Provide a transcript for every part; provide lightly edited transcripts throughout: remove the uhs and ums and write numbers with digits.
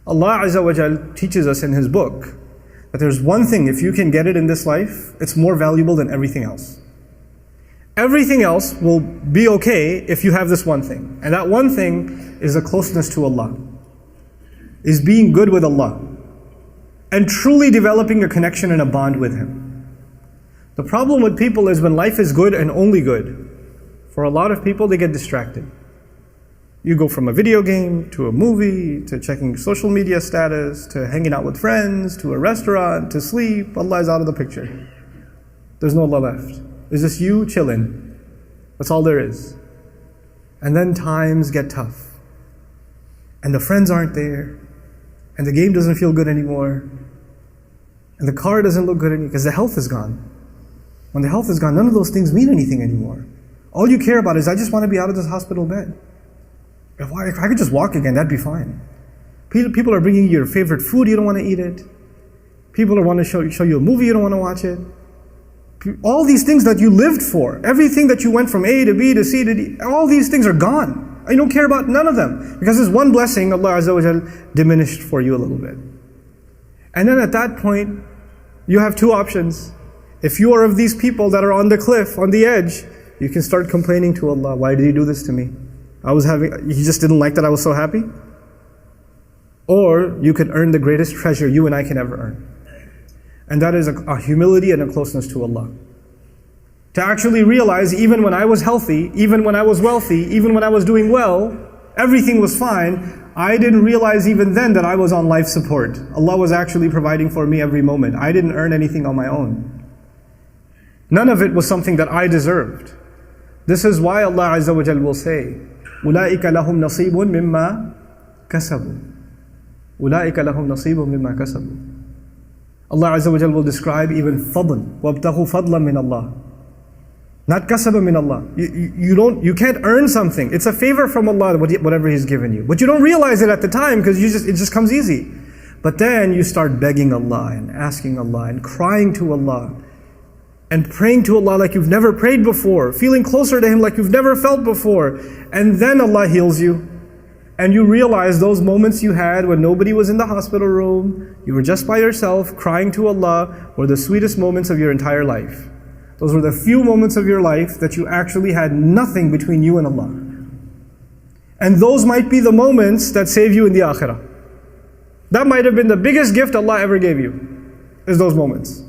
Allah Azza wa Jal teaches us in His book that there's one thing, if you can get it in this life, it's more valuable than everything else. Everything else will be okay if you have this one thing. And that one thing is a closeness to Allah, is being good with Allah, and truly developing a connection and a bond with Him. The problem with people is when life is good and only good, for a lot of people they get distracted. You go from a video game, to a movie, to checking social media status, to hanging out with friends, to a restaurant, to sleep. Allah is out of the picture. There's no Allah left. It's just you chilling. That's all there is. And then times get tough. And the friends aren't there. And the game doesn't feel good anymore. And the car doesn't look good anymore because the health is gone. When the health is gone, none of those things mean anything anymore. All you care about is, I just want to be out of this hospital bed. If I could just walk again, that'd be fine. People are bringing you your favorite food, you don't want to eat it. People want to show you a movie, you don't want to watch it. All these things that you lived for, everything that you went from A to B to C to D, all these things are gone. You don't care about none of them. Because there's one blessing, Allah Azza wa Jal diminished for you a little bit. And then at that point, you have two options. If you are of these people that are on the cliff, on the edge, you can start complaining to Allah, why did He do this to me? He just didn't like that I was so happy? Or you could earn the greatest treasure you and I can ever earn. And that is a humility and a closeness to Allah. To actually realize, even when I was healthy, even when I was wealthy, even when I was doing well, everything was fine, I didn't realize even then that I was on life support. Allah was actually providing for me every moment. I didn't earn anything on my own. None of it was something that I deserved. This is why Allah Azza wa Jal will say, أُولَٰئِكَ لَهُمْ نَصِيبٌ مِّمَّا كَسَبُوا. أُولَٰئِكَ لَهُمْ نَصِيبٌ مِّمَّا كَسَبُوا. Allah Azza wa Jal will describe even fadl. وَابْتَغُوا فَضْلًا مِّنَ اللَّهِ. Not kasaba min Allah. You can't earn something. It's a favor from Allah, whatever He's given you. But you don't realize it at the time because it just comes easy. But then you start begging Allah and asking Allah and crying to Allah and praying to Allah like you've never prayed before, feeling closer to Him like you've never felt before. And then Allah heals you. And you realize those moments you had when nobody was in the hospital room, you were just by yourself, crying to Allah, were the sweetest moments of your entire life. Those were the few moments of your life that you actually had nothing between you and Allah. And those might be the moments that save you in the akhirah. That might have been the biggest gift Allah ever gave you, is those moments.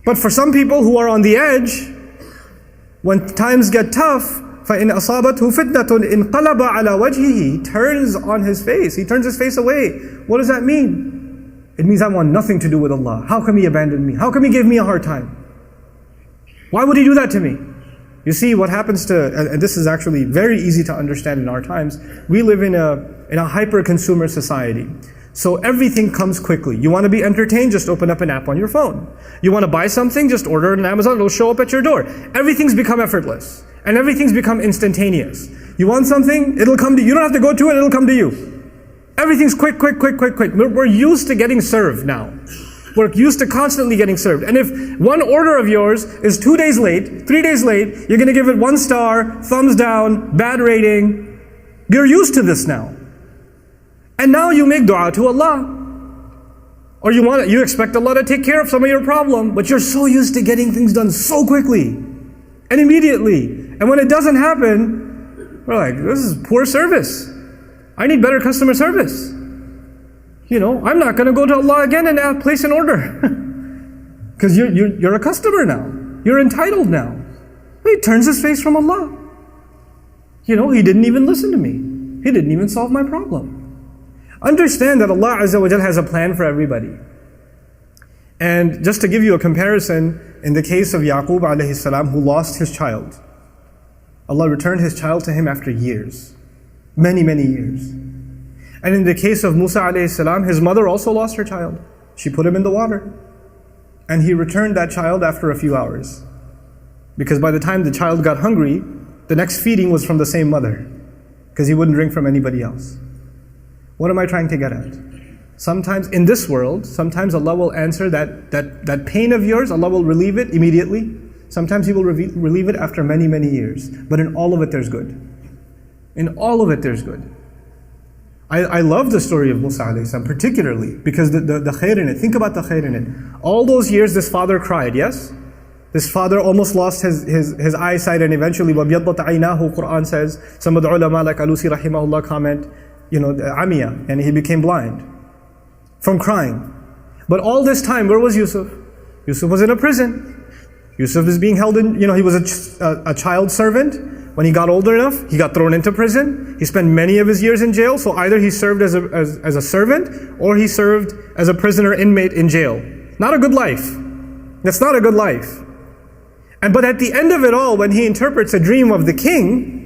But for some people who are on the edge, when times get tough, فَإِنْ أَصَابَتْهُ فِتْنَةٌ إِنْقَلَبَ عَلَى وَجْهِهِ. He turns on his face. He turns his face away. What does that mean? It means I want nothing to do with Allah. How come He abandoned me? How come He gave me a hard time? Why would He do that to me? You see, what happens and this is actually very easy to understand in our times, we live in a hyper-consumer society. So everything comes quickly. You want to be entertained, just open up an app on your phone. You want to buy something, just order it on Amazon, it'll show up at your door. Everything's become effortless. And everything's become instantaneous. You want something, it'll come to you. You don't have to go to it, it'll come to you. Everything's quick. We're used to getting served now. We're used to constantly getting served. And if one order of yours is 2 days late, 3 days late, you're going to give it 1 star, thumbs down, bad rating. You're used to this now. And now you make dua to Allah. Or you expect Allah to take care of some of your problem, but you're so used to getting things done so quickly and immediately. And when it doesn't happen, we're like, this is poor service. I need better customer service. I'm not going to go to Allah again and place an order. Because you're a customer now. You're entitled now. He turns his face from Allah. He didn't even listen to me. He didn't even solve my problem. Understand that Allah Azza wa Jal has a plan for everybody. And just to give you a comparison, in the case of Yaqub alayhi salam, who lost his child, Allah returned his child to him after years. Many, many years. And in the case of Musa alayhi salam, his mother also lost her child. She put him in the water. And he returned that child after a few hours. Because by the time the child got hungry, the next feeding was from the same mother. Because he wouldn't drink from anybody else. What am I trying to get at? Sometimes in this world, sometimes Allah will answer that pain of yours, Allah will relieve it immediately. Sometimes He will relieve it after many, many years. But in all of it there's good. In all of it there's good. I love the story of Musa alayhi salam, particularly because the khair in it. Think about the khair in it. All those years this father cried, yes? This father almost lost his eyesight, and eventually, وَبْيَضَّتْ عَيْنَاهُ, Quran says, some of the ulama like Alusi rahimahullah comment, amiya, and he became blind from crying. But all this time, where was Yusuf? Yusuf was in a prison. Yusuf is being held in, he was a child servant. When he got older enough, he got thrown into prison. He spent many of his years in jail. So either he served as a servant, or he served as a prisoner inmate in jail. Not a good life. That's not a good life. But at the end of it all, when he interprets a dream of the king,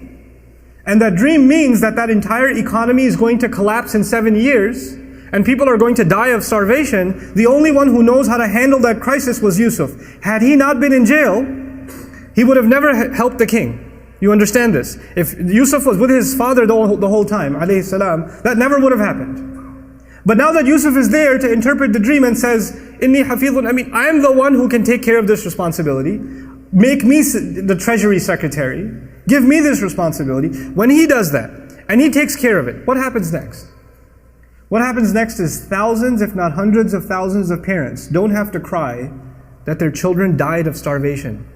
and that dream means that entire economy is going to collapse in 7 years, and people are going to die of starvation, the only one who knows how to handle that crisis was Yusuf. Had he not been in jail, he would have never helped the king. You understand this? If Yusuf was with his father the whole time, alayhi salam, that never would have happened. But now that Yusuf is there to interpret the dream and says, Inni hafidhun, I am the one who can take care of this responsibility. Make me the treasury secretary. Give me this responsibility. When he does that, and he takes care of it, what happens next? What happens next is thousands, if not hundreds of thousands of parents don't have to cry that their children died of starvation.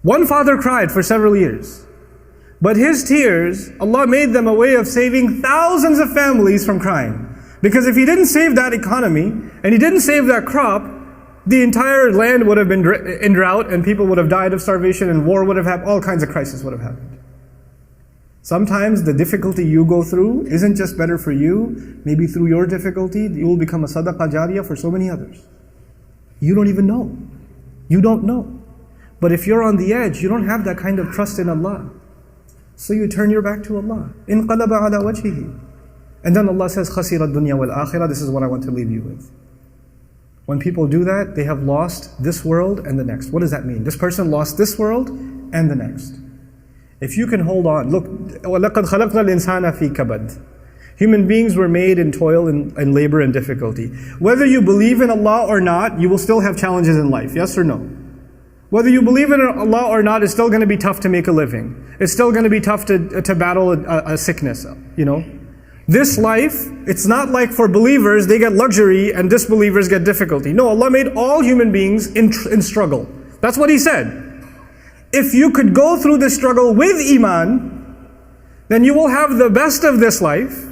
One father cried for several years, but his tears, Allah made them a way of saving thousands of families from crying. Because if he didn't save that economy, and he didn't save that crop, the entire land would have been in drought, and people would have died of starvation, and war would have happened, all kinds of crises would have happened. Sometimes the difficulty you go through isn't just better for you. Maybe through your difficulty, you will become a sadaqah jariyah for so many others. You don't even know. You don't know. But if you're on the edge, you don't have that kind of trust in Allah. So you turn your back to Allah. انقلب على وجهه. And then Allah says, خسر الدنيا والآخرة. This is what I want to leave you with. When people do that, they have lost this world and the next. What does that mean? This person lost this world and the next. If you can hold on, look, وَلَقَدْ خَلَقْنَا الْإِنسَانَ فِي كَبَدٍ. Human beings were made in toil and labor and difficulty. Whether you believe in Allah or not, you will still have challenges in life, yes or no? Whether you believe in Allah or not, it's still going to be tough to make a living. It's still going to be tough to battle a sickness, This life, it's not like for believers, they get luxury and disbelievers get difficulty. No, Allah made all human beings in struggle. That's what He said. If you could go through this struggle with Iman, then you will have the best of this life.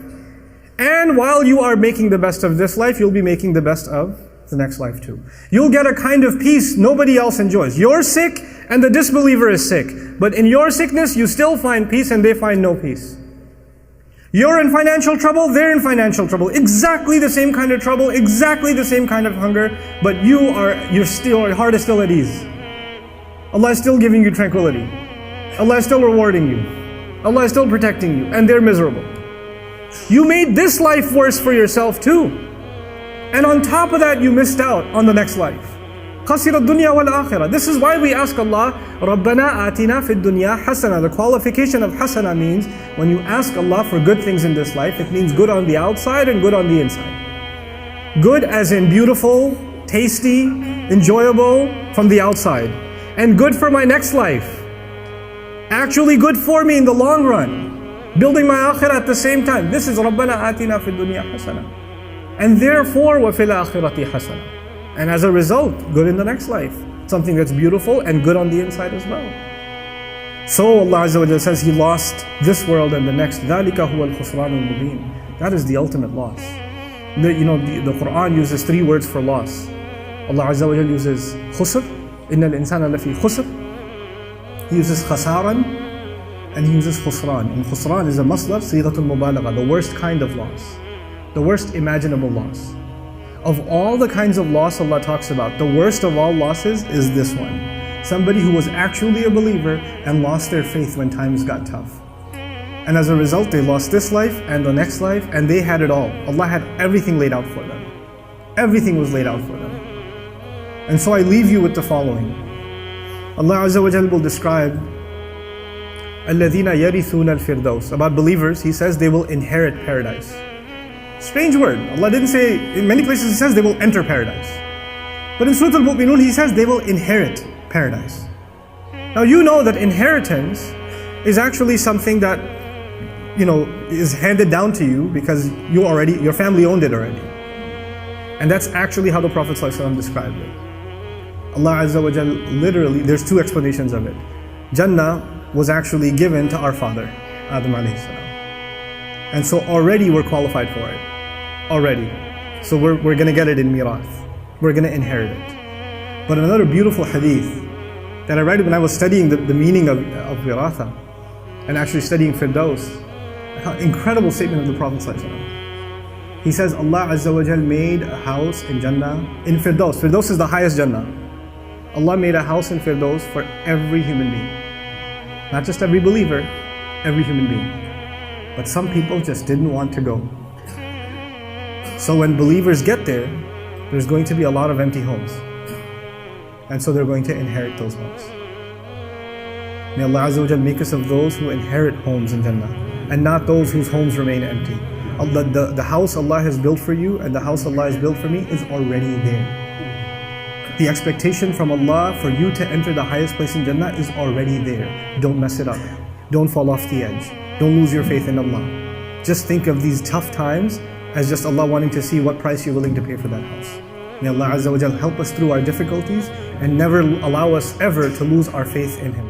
And while you are making the best of this life, you'll be making the best of the next life too. You'll get a kind of peace nobody else enjoys. You're sick and the disbeliever is sick. But in your sickness, you still find peace and they find no peace. You're in financial trouble, they're in financial trouble. Exactly the same kind of trouble, exactly the same kind of hunger, but your heart is still at ease. Allah is still giving you tranquility. Allah is still rewarding you. Allah is still protecting you, and they're miserable. You made this life worse for yourself too. And on top of that, you missed out on the next life. خَسِرَ الدُّنْيَا وَالْآخِرَةِ. This is why we ask Allah, رَبَّنَا آتِنَا فِي الدُّنْيَا حَسَنَةً. The qualification of hasana means, when you ask Allah for good things in this life, it means good on the outside and good on the inside. Good as in beautiful, tasty, enjoyable from the outside. And good for my next life. Actually good for me in the long run. Building my akhirah at the same time. This is رَبَّنَا آتِنَا فِي الدُّنْيَا حَسَنَةً. And therefore, وَفِي الْآخِرَةِ حَسَنَةً. And as a result, good in the next life. Something that's beautiful and good on the inside as well. So Allah Azza wa Jalla says He lost this world and the next. ذَلِكَ هُوَ الْخُسْرَانُ الْمُبِينُ. That is the ultimate loss. The Quran uses 3 words for loss. Allah Azza wa Jalla uses khusr. إِنَّ الْإِنسَانَ لَفِي خُسْرٍ. He uses khasaran and He uses khusran. And khusran is a masdar, sighatul mubalagha, the worst kind of loss. The worst imaginable loss. Of all the kinds of loss Allah talks about, the worst of all losses is this one. Somebody who was actually a believer and lost their faith when times got tough. And as a result, they lost this life and the next life, and they had it all. Allah had everything laid out for them. Everything was laid out for them. And so I leave you with the following. Allah Azza wa Jalla will describe الَّذِينَ يَرِثُونَ الْفِرْدَوْسِ. About believers, He says they will inherit paradise. Strange word. Allah didn't say, in many places He says they will enter paradise. But in Surah Al-Mu'minun He says they will inherit paradise. Now you know that inheritance is actually something that is handed down to you because your family owned it already. And that's actually how the Prophet ﷺ described it. Allah Azza wa Jal, literally, there's two explanations of it. Jannah was actually given to our father, Adam alayhi salam. And so already we're qualified for it. Already. So we're going to get it in mirath. We're going to inherit it. But another beautiful hadith that I read when I was studying the meaning of wiratha and actually studying Firdaus, incredible statement of the Prophet ﷺ. He says, Allah Azza wa Jal made a house in Jannah, in Firdaus. Firdaus is the highest Jannah. Allah made a house in Firdaus for every human being. Not just every believer, every human being. But some people just didn't want to go. So when believers get there, there's going to be a lot of empty homes. And so they're going to inherit those homes. May Allah Azza wa Jal make us of those who inherit homes in Jannah and not those whose homes remain empty. The house Allah has built for you and the house Allah has built for me is already there. The expectation from Allah for you to enter the highest place in Jannah is already there. Don't mess it up. Don't fall off the edge. Don't lose your faith in Allah. Just think of these tough times as just Allah wanting to see what price you're willing to pay for that house. May Allah Azza wa Jal help us through our difficulties and never allow us ever to lose our faith in Him.